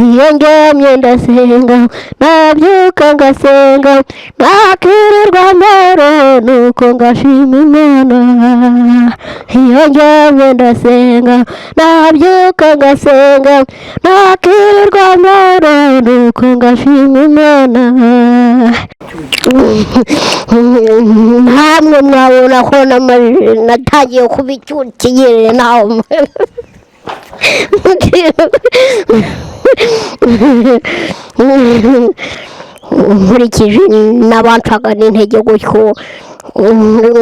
iyo ndyamye ndasenga nabyuka ngasenga nakirirwa amahoro nuko ngashima Imana iyo ndyamye ndasenga nabyuka ngasenga nakirirwa amahoro nuko ngashima Imana namwe mwabona ko natangiye kuba icyuki nawe nkurikije n'abancaga n'intege gutyo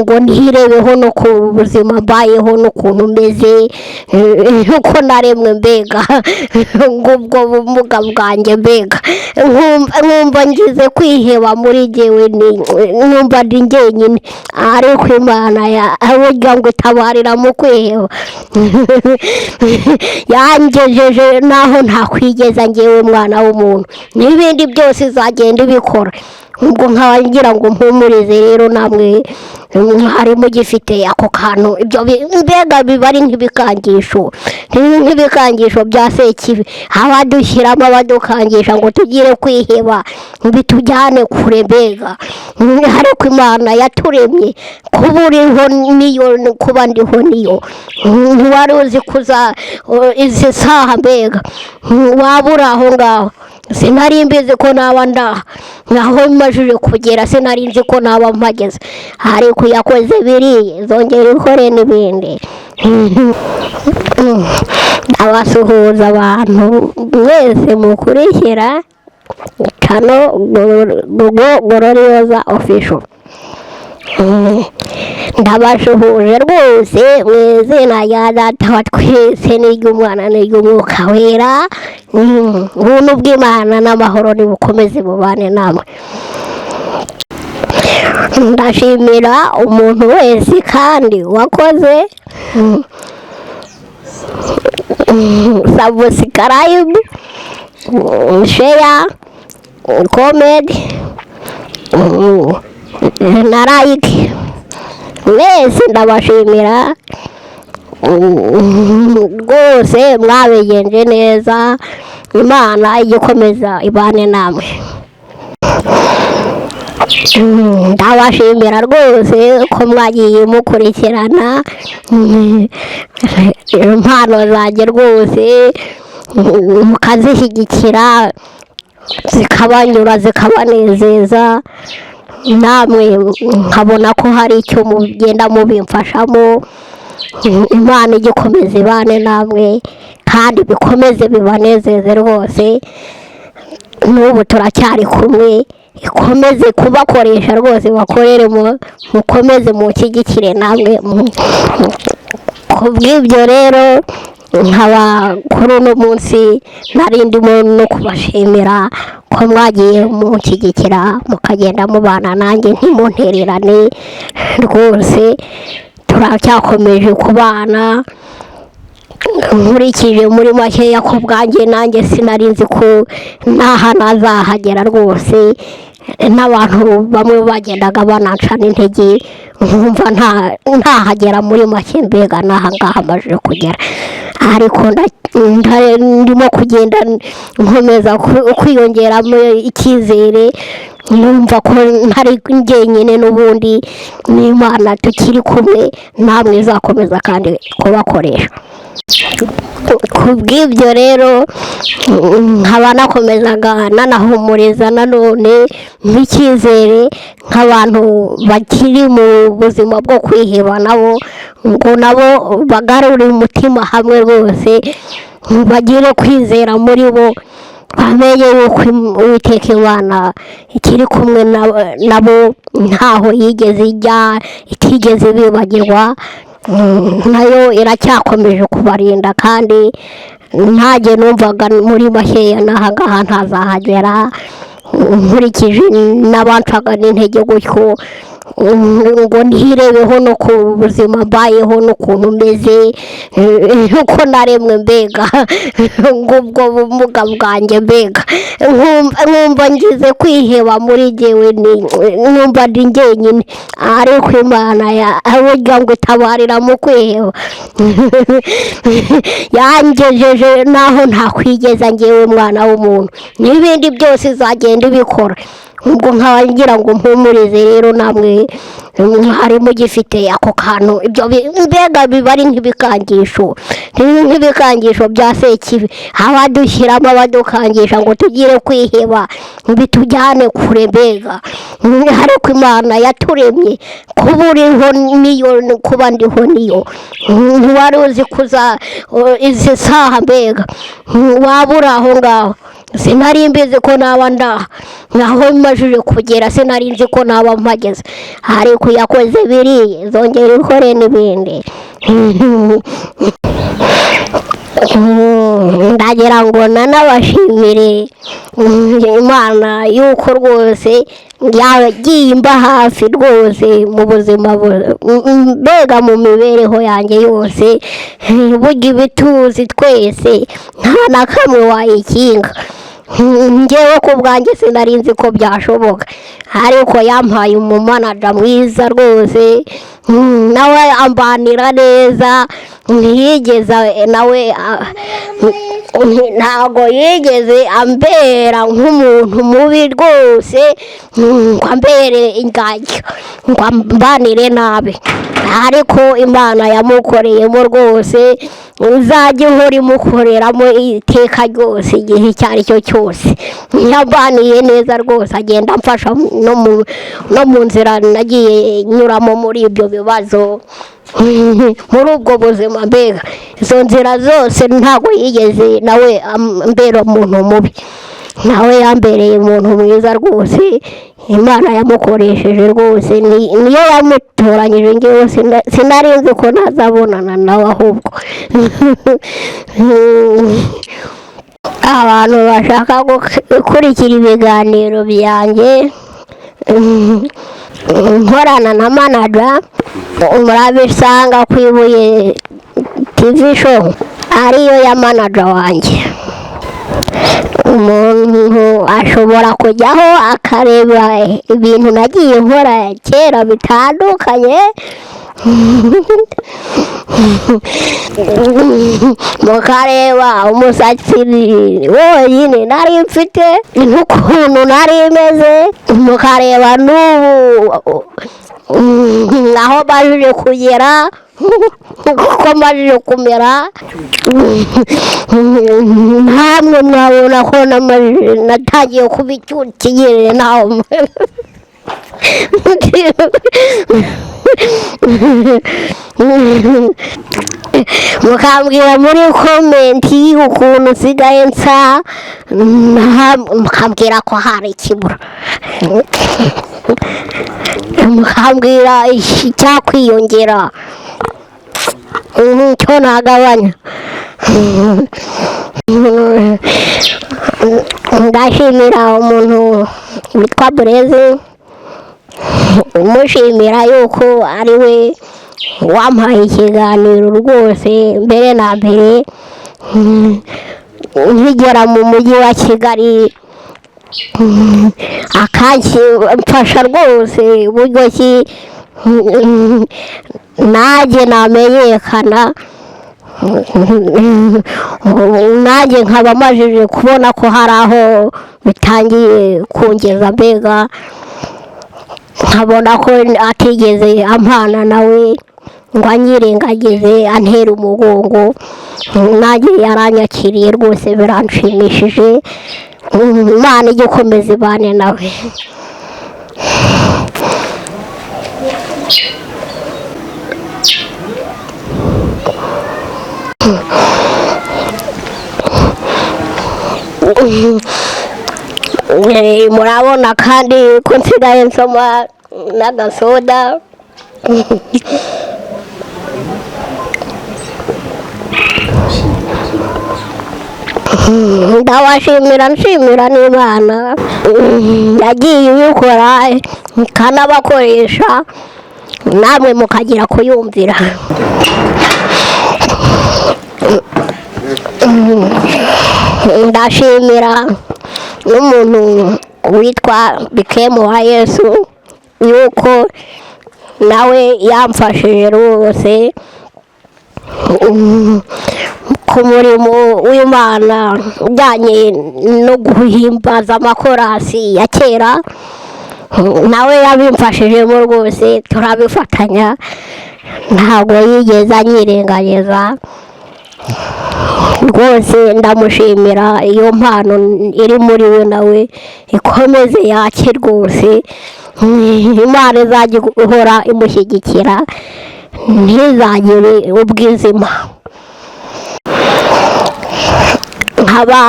ngo ntirebeho no ku buzima mbayeho n'ukuntu meze nuko naremwe mbega ngubwo bumuga bwanjye mbega nkumva ngize kwiheba muri jyewe numva ndi njyenyine ariko Imana burya ngo itabarira mu kwiheba yangejeje naho ntakwigeza njyewe mwana w'umuntu n'ibindi byose izagenda ibikora ubwo nkaba ngira ngo mpumurize rero namwe harimo gifite ako kantu ibyo mbega biba ari nk'ibikangisho bya sekibi abadushyiramo abadukangisha ngo tugire kwiheba bitujyane kure mbega ariko Imana yaturemye kuba uriho niyo kuba ndiho niyo ntiwari uzi kuza izi saha mbega waba uri aho ngaho sinari mbizi ko naba naho majije kugera sinari nzi ko naba mpageze ariko yakoze biriye zongera ikore n'ibindi abasuhuza abantu mwese mukurikira kano Glorious Official ndabashuhuje rwose mu izina rya Data wa twese n'iry'Umwana n'iry'Umwuka wera ubuntu bw'Imana n'amahoro nibukomeze bubane namwe ndashimira umuntu wese kandi wakoze subscribe share comment na like mwese ndabashimira rwose mwabigenje neza Imana igikomeza ibane namwe ndabashimira rwose ko mwagiye mukurikirana impano zanjye rwose mukazishyigikira zikabanyura zikabanezeza namwe nkabona ko hari icyo mugenda mubimfashamo Imana igikomeza ibane namwe kandi bikomeze bibanezeze rwose n'ubu turacyari kumwe ikomeze kubakoresha rwose bakorere mukomeze mushyigikire namwe ku bw'ibyo rero nkaba kuri uno munsi nari ndimo no kubashimira ko mwagiye mushyigikira mukagenda mubana nanjye ntimuntererane rwose turacyakomeje kubana nkurikije muri makeya ko bwanjye nanjye sinari nzi ko naha nazahagera rwose n'abantu bamwe bagendaga bananca n'intege nkumva ntahagera muri make mbega n'aha ngaha amajije kugera ariko ndimo kugenda nkomeza kwiyongeramo icyizere numva ko ntari njyenyine n'ubundi n'Imana tukiri kumwe namwe izakomeza kandi kubakoresha ku bw'ibyo rero nkaba nakomezaga nanahumuriza nanone nk'icyizere nk'abantu bakiri mu buzima bwo kwiheba nabo ngo nabo bagarure umutima hamwe rwose bagire kwizera muri bo bamenye yuko Uwiteka Imana ikiri kumwe nabo ntaho yigeze ijya itigeze bibagirwa nayo iracyakomeje kubarinda kandi ntajye numvaga muri makeya n'aha ngaha ntazahagera nkurikije n'abancaga n'intege gutyo ngo ntirebeho no ku buzima mbayeho n'ukuntu meze uko naremwe mbega ngubwo bumuga bwanjye mbega nkumva ngize kwiheba muri jyewe numva ndi njyenyine ariko Imana burya ngo itabarira mu kwiheba yangejeje naho ntakwigeza njyewe mwana w'umuntu n'ibindi byose izagenda ibikora ubwo nkaba ngira ngo mpumurize rero namwe harimo gifite ako kantu ibyo mbega biba ari nk'ibikangisho bya sekibi abadushyiramo abadukangisha ngo tugire kwiheba bitujyane kure mbega ariko Imana yaturemye kuba uriho niyo kuba ndiho niyo ntiwari uzi kuza izi saha mbega waba uri aho ngaho sinari mbizi ko naba ndaha naho imajije kugera sinari nzi ko naba mpageze ariko yakoze biriye zongera ikore n'ibindi ndagira ngo nanabashimire Imana yuko rwose yagiye imba hafi rwose mu buzima mbega mu mibereho yanjye yose burya ibituzi twese nta na kamwe wayikinga ngewe ku bwanjye sinari nzi ko byashoboka ariko yampaye umumanaja mwiza rwose nawe ambanira neza ntiyigeze nawe ntabwo yigeze ambera nk'umuntu mubi rwose ngo ambere ingajyo ngo ambanire nabi ariko Imana yamukoreyemo rwose uzajya uhora imukoreramo iteka ryose igihe icyo ari cyo cyose yambaniye neza rwose agenda amfasha no mu nzira nagiye nyuramo muri ibyo bibazo muri ubwo buzima mbega izo nzira zose ntabwo yigeze nawe ambera umuntu mubi nawe yambereye umuntu mwiza rwose Imana yamukoresheje rwose niyo yamutoranyije ngewe sinari nzi ko ntazabonana nawe ahubwo abantu bashaka gukurikira ibiganiro byanjye nkorana na manaja murabisanga ku Ibuye TV show ariyo ya manaja wanjye umuntu ashobora kujyaho akareba ibintu nagiye nkora kera bitandukanye mukareba umusatsi wonyine nari mfite n'ukuntu nari meze mukareba n'ubu aho majije kugera kuko majije kumera ntamwe mwabona ko natangiye kuba icyukigerere nawe mukambwira muri komenti ukuntu nsigaye nsa mukambwira ko hari ikibura mukambwira icyakwiyongera cyo nagabanya ndashimira umuntu witwa Burezi umushimira yuko ari we wampaye ikiganiro rwose mbere na mbere nkigera mu mujyi wa Kigali akamfasha rwose uburyo ki nanjye namenyekana nanjye nkaba majije kubona ko hari aho bitangiye kungeza mbega nkabona ko atigeze ampana nawe ngo anyirengagize antera umugongo nanjye yaranyakiriye rwose biranshimishije Imana ijye ikomeza ibane nawe murabona kandi ko nsigaye nsoma n'agasoda ndabashimira nshimira n'Imana yagiye ibikora ikanabakoresha namwe mukagira kuyumvira. Ndashimira n'umuntu witwa Bikemuwayesu yuko nawe yamfashije rwose ku murimo w'Imana ujyanye no guhimbaza amakorasi ya kera, nawe yabimfashijemo rwose turabifatanya, ntabwo yigeze anyirengagiza rwose. Ndamushimira iyo mpano iri muri we nawe ikomeze yake rwose, Imana izajya ihora imushyigikira ntizagire ubwizima. Nkaba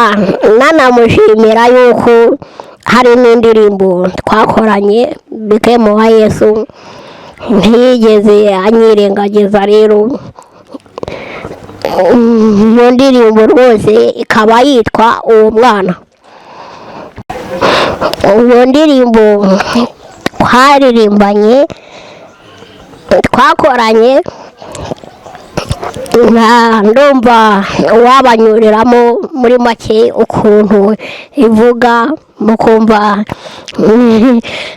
nanamushimira yuko hari n'indirimbo twakoranye Bikemuwayesu ntiyigeze anyirengagiza. Rero iyo ndirimbo rwose ikaba yitwa Uwo Mwana. Iyo ndirimbo twaririmbanye twakoranye, ndumva wabanyuriramo muri make ukuntu ivuga, mukumva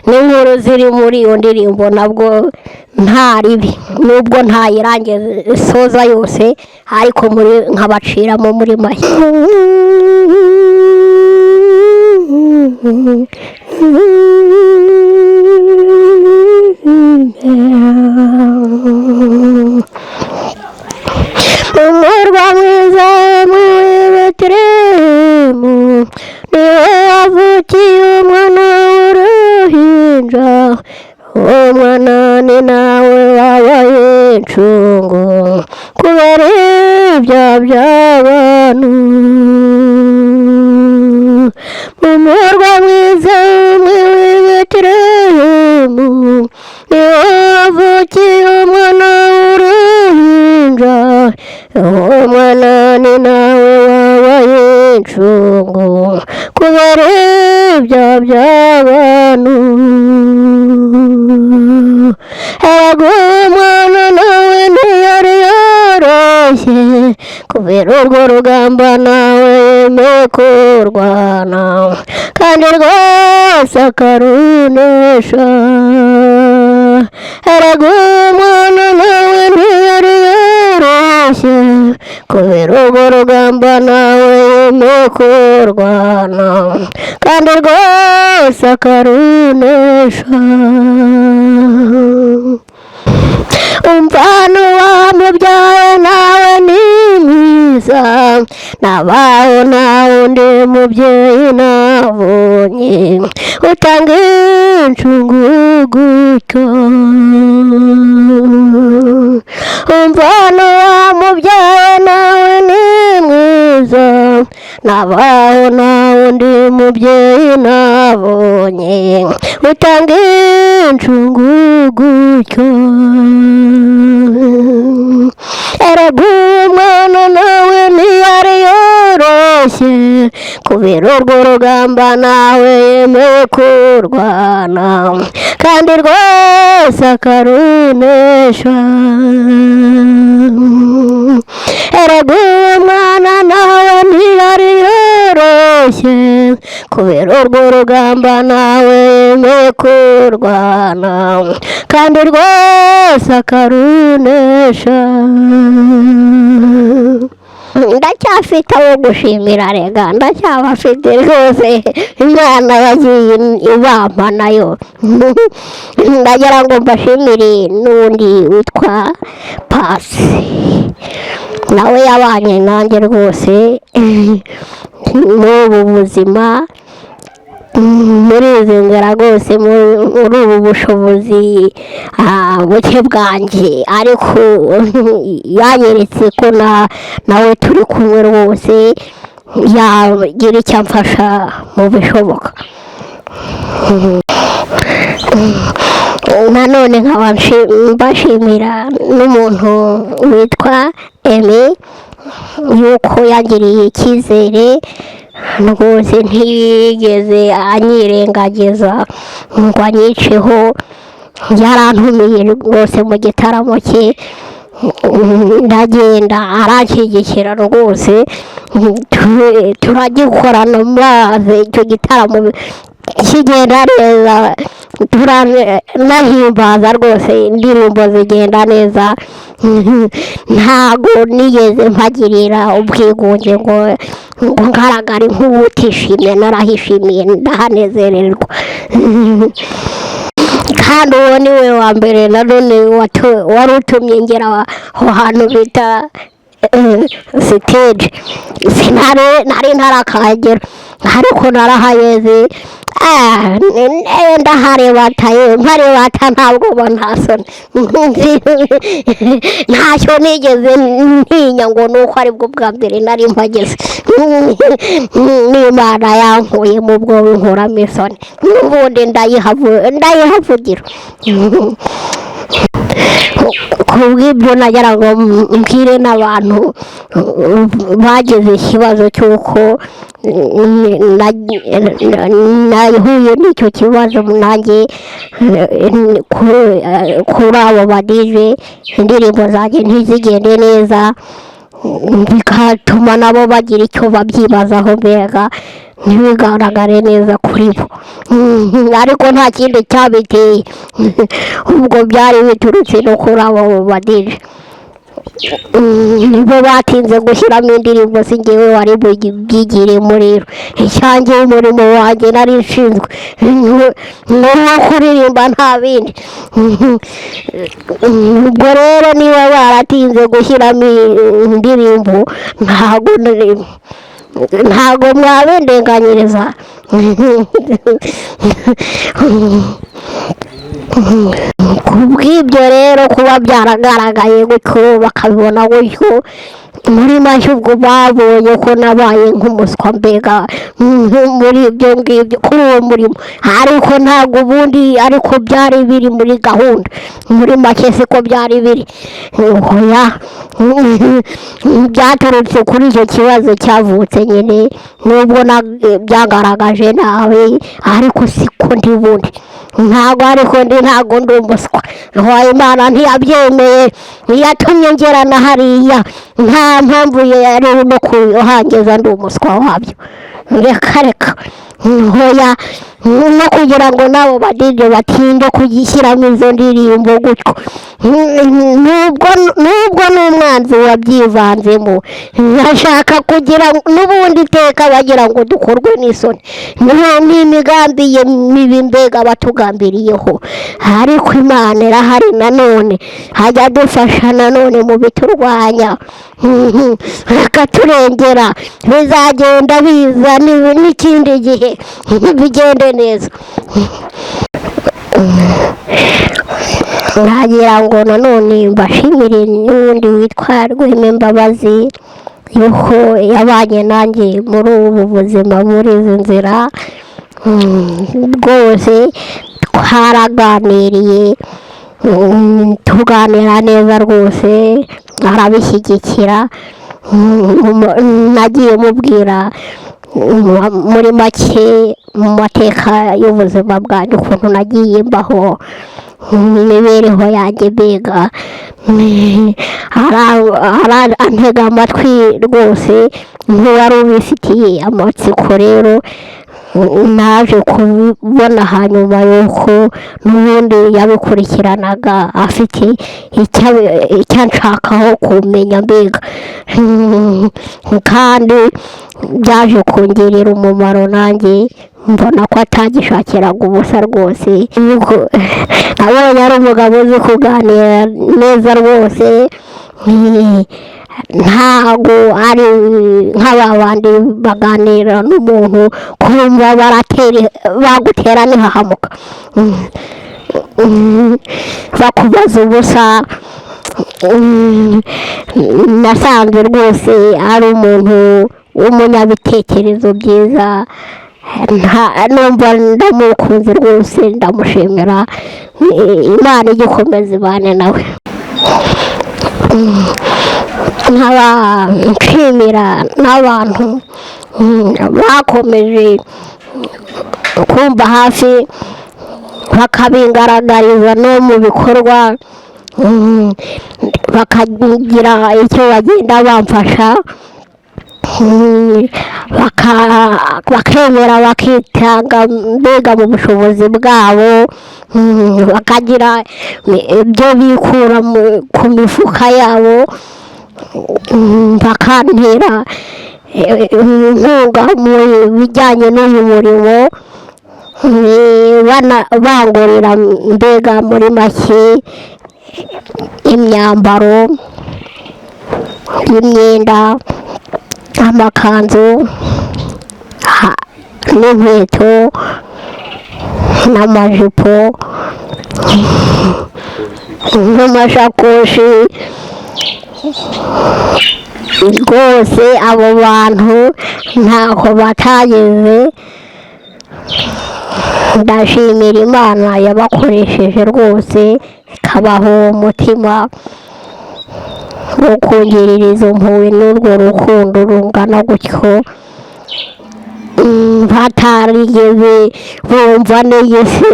n'inkuru ziri muri iyo ndirimbo nabwo nta ribi, nubwo ntayirangiza isoza yose ariko nkabaciramo muri make. Umurwa mwiza muri Betelehemu niho havukiye umwana w'uruhinja, uwo mwana ni nawe wabaye incungu kubera ibyaha by'abantu. Mu murwa mwiza muri Betelehemu niho havukiye umwana w'uruhinja, uwo mwana ni nawe wabaye incungu kubera ibyaha by'abantu. Erega umwana nawe ntiyari yoroshye, kubera urwo rugamba nawe yemeye kurwana, kandi rwose akarunesha. Erega umwana nawe ntiyari yoroshye, kubera urwo rugamba nawe yemeye kurwana, kandi rwose akarunesha. Umva n'uwamubyaye nawe ni mwiza, nabaho nta wundi mubyeyi nabonye utanga incungu gutyo. Umva n'uwamubyaye nawe ni mwiza, nabaho nta wundi mubyeyi nabonye utanga incungu gutyo. Erega umwana nawe ntiyari yoroshye, kubera urwo rugamba nawe yemeye kurwana, kandi rwose akarunesha. Erega umwana nawe ntiyari yoroshye, kubera urwo rugamba nawe yemeye kurwana, kandi rwose akarunesha. Ndacyafite abo gushimira, rega ndacyabafite rwose, Imana yagiye ibampa nayo. Ndagira ngo mbashimire n'undi witwa Pasi, nawe yabanye nanjye rwose n'ubu buzima, muri izi nzira rwose, muri ubu bushobozi buke bwanjye, ariko yanyeretse ko nawe turi kumwe rwose yagira icyo amfasha mu bishoboka. Nanone nkaba mbashimira n'umuntu witwa Emi yuko yangiriye icyizere rwose ntiyigeze anyirengagiza ngo anyiceho, yarantumiye rwose mu gitaramo cye, ndagenda aranshyigikira rwose, turagikorana maze icyo gitaramo kigenda neza, turanahimbaza rwose, indirimbo zigenda neza, ntago nigeze mpagirira ubwigunge ngo ngaragare nk'utishimye, narahishimiye ndahanezererwa. kandi uwo ni we wa mbere nanone wari utumye ngera aho hantu bita siteje. nari ntarakahagera ariko narahageze, ndaharebataye mparebata ntabwo nta soni, ntacyo nigeze ntinya ngo nuko aribwo bwa mbere nari mpageze, n'Imana yankuye mu bwoba inkuramo isoni, n'ubundi ndayihavugira. kubw'ibyo nagira ngo mbwire n'abantu bagize ikibazo cy'uko nahuye n'icyo kibazo nanjye, kuri abo badije indirimbo zanjye ntizigende neza, bigatuma nabo bagira icyo babyibazaho, mbega ntibigaragare neza kuri bo, ariko nta kindi cyabiteye, ubwo byari biturutse no kuri abo badije, nibo batinze gushyiramo indirimbo, si njyewe wari bubyigiremo. Rero icyanjye umurimo wanjye nari nshinzwe no kuririmba nta bindi, ubwo rero niba baratinze gushyiramo indirimbo ntago mwabindenganyiriza. kubw'ibyo rero kuba byaragaragaye gutyo bakabibona gutyo, muri make ubwo babonye ko nabaye nk'umuswa, mbega muri ibyo ngibyo kuri uwo murimo, ariko ntabwo ubundi ariko byari biri muri gahunda, muri make siko byari biri, byaturutse kuri icyo kibazo cyavutse nyine, nubwo byagaragaje nabi ariko siko ndi bundi, ntabwo ndi umuswa. Imana ntiyabyemeye, yatumye ngera na hariya, nta mpamvu yari no kuhangeza ndi umuswa wabyo, reka ntoya no kugira ngo nabo badije batinde kugishyiramo izo ndirimbo gutyo, nubwo n'umwanzi wabyivanzemo, ashaka kugira n'ubundi iteka bagira ngo dukorwe n'isoni, n'imigambi ye mibi mbega batugambiriyeho, ariko Imana irahari nanone, hajya dufasha nanone mu biturwanya, akaturengera, bizagenda biza n'ikindi gihe bigende neza. nkagira ngo nanone mbashimire n'undi witwa Rwemembabazi, yuko yabanye nanjye muri ubu buzima, muri izi nzira, rwose twaraganiriye, tuganira neza rwose, arabishyigikira, nagiye mubwira muri make mu mateka y'ubuzima bwanjye ukuntu nagiye mbaho, imibereho yanjye mbega, antega amatwi rwose nk'uwari ubifitiye amatsiko. Rero naje kubona hanyuma yuko n'ubundi yabikurikiranaga afite icyo nshakaho kumenya mbega, kandi byaje kongerera umumaro, nanjye mbona ko atagishakiraga ubusa rwose, abonye ari umugabo uzi kuganira neza rwose, ntago ari nk'aba bandi baganira n'umuntu kumva bagutera ntihahamuka, bakubaza ubusa. nasanze rwose ari umuntu w'umunyabitekerezo byiza, numva ndamukunze rwose, ndamushimira, Imana igikomeza ibane nawe. nkaba nshimira n'abantu bakomeje kumva hafi bakabingaragariza no mu bikorwa, bakagira icyo bagenda bamfasha, bakemera bakitanga mbega mu bushobozi bwabo, bakagira ibyo bikura ku mifuka yabo, bakantera inkunga mu bijyanye n'uyu murimo, bangurira mbega muri make imyambaro y'imyenda, amakanzu n'inkweto n'amajipo n'amashakoshi. Rwose abo bantu ntako batageze, ndashimira Imana yabakoresheje rwose, ikabaha umutima wo kungirira izo mpuhwe n'urwo rukundo rungana gutyo, batarigeze bumva n'igise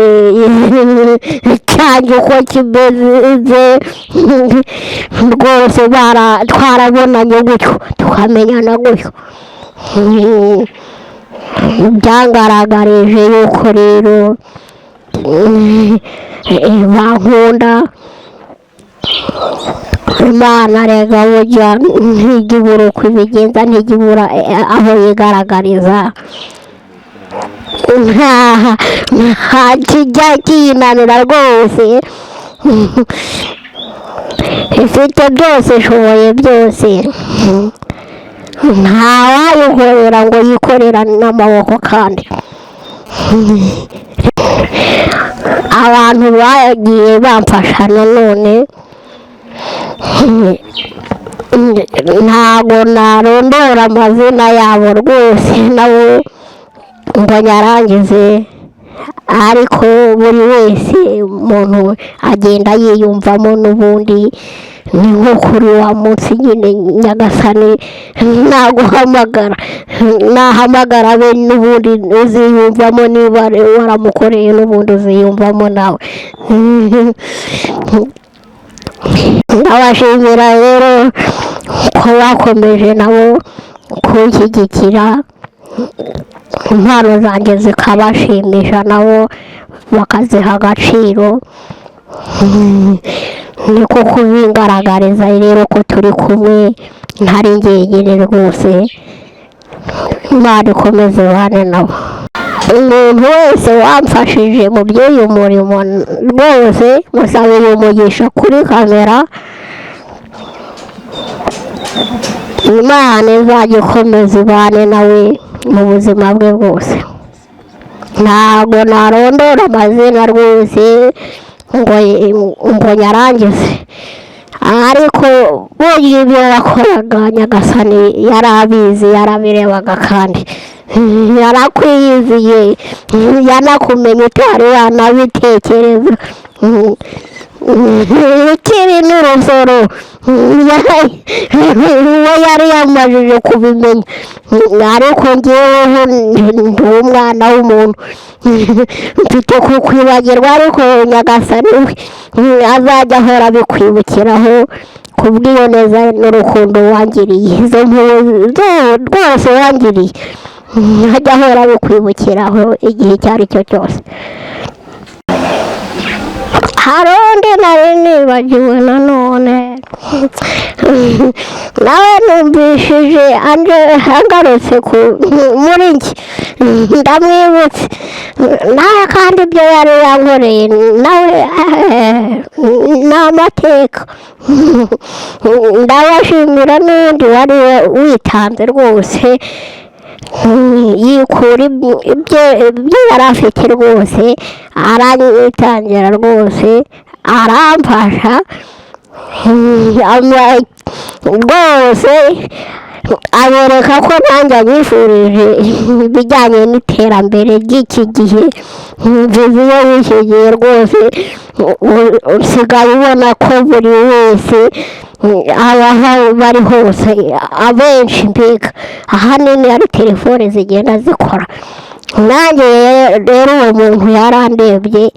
cyanjye uko kimeze. Rwose twarabonanye gutyo tukamenyana gutyo, byangaragarije yuko rero bankunda. Imana rega burya ntijya ibura uko ibigenza, ntijya ibura aho yigaragariza, nta kijya kiyinanira rwose. Ifite byose, ishoboye byose, ntawayikorera ngo yikorera n'amaboko. Kandi abantu bagiye bamfasha nanone, ntago narondora amazina yabo rwose nabo ngo nyarangize, ariko buri wese umuntu agenda yiyumvamo, n'ubundi ni nko kuri wa munsi nyine Nyagasani nahamagara be, n'ubundi uziyumvamo, niba waramukoreye n'ubundi uziyumvamo nawe. Ndabashimira rero ko bakomeje nabo kunshyigikira, impano zanjye zikabashimisha, nabo bakaziha agaciro. Niko kubingaragariza rero ko turi kumwe, ntari njyenyine rwose. Imana ikomeze ibane nabo. Umuntu wese wamfashije mu by'uyu murimo rwose musabira umugisha kuri kamera. Imana izajya ikomeza ibane nawe mu buzima bwe bwose. Ntabwo narondora amazina rwose ngo nyarangize, ariko burya ibyo wakoraga Nyagasani yari abizi, yarabirebaga, kandi yarakwiyiziye, yanakumenye utari wanabitekereza. Ukiri n'urusoro we yari yamajije kubimenya, ariko njyeweho ndi umwana w'umuntu, mfite kukwibagirwa, ariko Nyagasani we azajya ahora abikwibukiraho kubw'iyo neza n'urukundo wangiriye, izo mpuhwe rwose wangiriye, ajya ahora abikwibukiraho igihe icyo ari cyo cyose. Hari undi nari nibagiwe nanone, nawe numvishije agarutse muri njye, ndamwibutse nawe, kandi ibyo yari yankoreye nawe ni amateka. Ndabashimira n'undi wari witanze rwose, yikura ibyo yari afite rwose, aranyitangira rwose, aramfasha rwose, abereka ko nanjye anyifurije ibijyanye n'iterambere ry'iki gihe, viziyo y'iki gihe rwose. Usigaye ubona ko buri wese aho bari hose abenshi mbega ahanini ari telefone zigenda zikora. nanjye rero uwo muntu yarandebye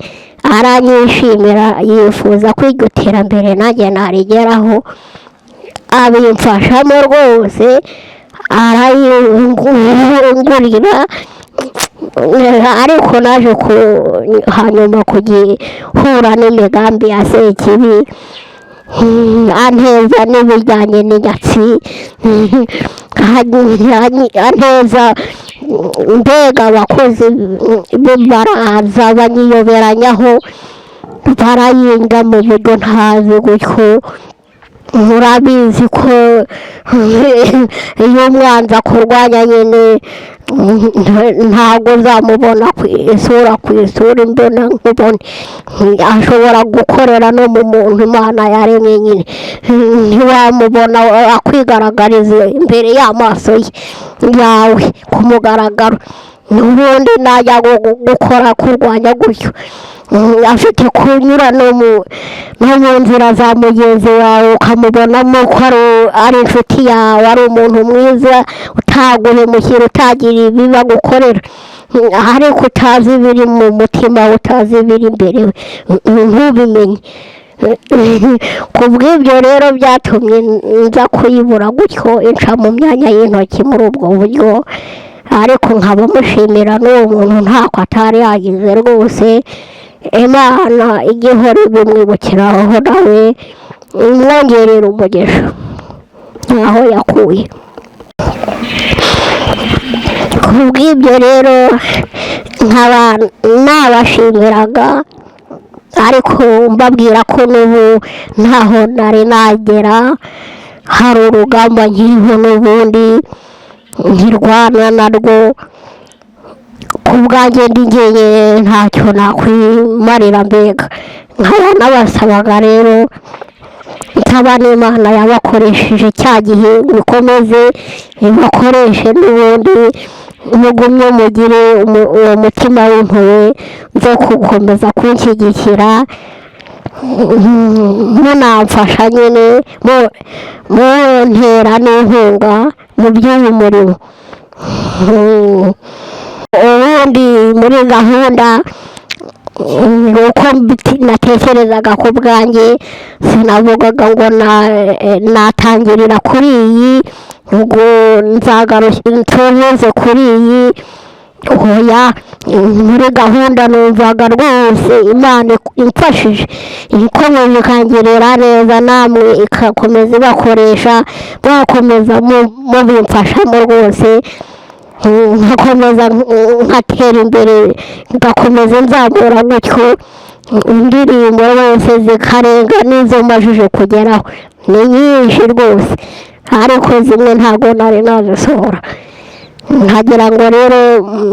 aranyishimira yifuza ko iryo terambere nanjye narigeraho abimfashamo rwose arayingurira ariko naje hanyuma kugihura n'imigambi ya Sekibi anteza n'ibijyanye n'inyatsi anteza mbega abakozi baraza banyiyoberanyaho barayinga mu buryo ntazi gutyo. murabizi ko iyo umwanzi akurwanya nyine ntabwo uzamubona ku isura imbona nkubone, ashobora gukorera no mu muntu Imana yaremye nyine ntiwamubona akwigaragariza imbere y'amaso yawe ku mugaragaro. n'ubundi najya gukora kurwanya gutyo afite kunyura no mu nzira za mugenzi wawe ukamubonamo ko ari inshuti yawe, ari umuntu mwiza utaguhemukira utagira ibibi agukorera, ariko utazi ibiri mu mutima, utazi ibiri imbere ntubimenye. ku bw'ibyo rero byatumye nza kuyibura gutyo inca mu myanya y'intoki muri ubwo buryo, ariko nkaba mushimira n'uwo muntu ntako atari yagize rwose. Imana igihora ibimwibukiraho nawe imwongerera umugisha ntaho yakuye. ku bw'ibyo rero nkaba nabashimiraga, ariko mbabwira ko n'ubu ntaho nari nagera, hari urugamba nkiriho n'ubundi nkirwana narwo. ku bwanjye ndigeye ntacyo nakwimarira mbega, nkaba nabasabaga rero nsaba n'Imana yabakoresheje cya gihe bikomeze ibakoreshe n'ubundi mugumye mugire uwo mutima w'impuhwe zo gukomeza kunshyigikira munamfasha nyine muntera n'inkunga mu by'uyu murimo. ubundi muri gahunda uko natekerezaga ku bwanjye sinavugaga ngo natangirira kuri iyi ngo nzagaruke kuri iyi oya. muri gahunda numvaga rwose Imana imfashije ikomeje ikangirira neza, namwe igakomeza ibakoresha mwakomeza mubimfashamo rwose, nkakomeza nkatera imbere ngakomeza nzamura gutyo indirimbo zose zikarenga n'izo majije kugeraho. ni nyinshi rwose, ariko zimwe ntabwo nari nazisohora. nkagira ngo rero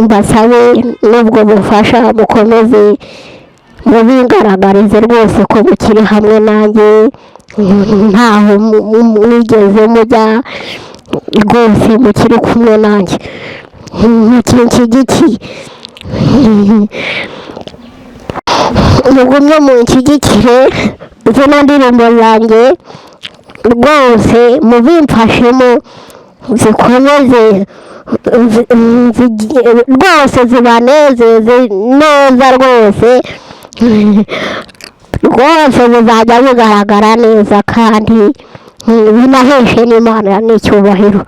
mbasabe n'ubwo bufasha mukomeze mubingaragarize rwose ko mukiri hamwe nanjye, ntaho mwigeze mujya rwose, mukiri kumwe nanjye mukinshyigikiye. mugumye munshyigikire zino ndirimbo zanjye rwose, mubimfashemo zikomeze rwose zibanezeze neza rwose bizajya bigaragara neza kandi binaheshe n'Imana n'icyubahiro.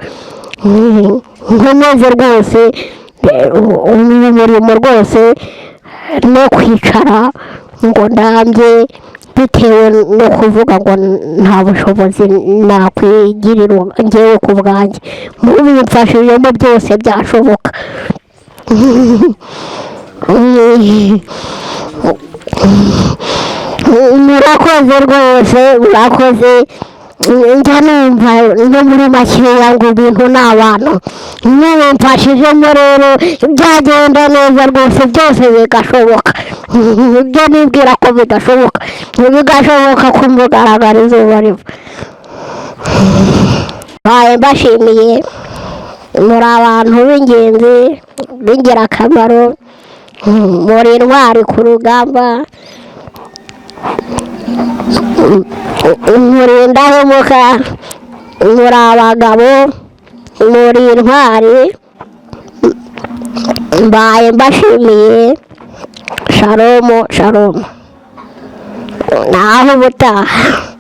nkomeze rwose uyu murimo rwose no kwicara ngo ndambye bitewe no kuvuga ngo nta bushobozi nakwigirira ngewe ku bwanjye, mubimfashijemo byose byashoboka. murakoze rwose, murakoze. njya numva no muri makeya ngo ibintu ni abantu, mubimfashijemo rero byagenda neza rwose, byose bigashoboka. ibyo nibwira ko bigashoboka ku mugaragaro izuba riva. mbashimiye, muri abantu b'ingenzi b'ingirakamaro, muri intwari ku rugamba. muri indahemuka, muri abagabo, muri intwari, mbaye mbashimiye. Shalomu shalomu, naho ubutaha.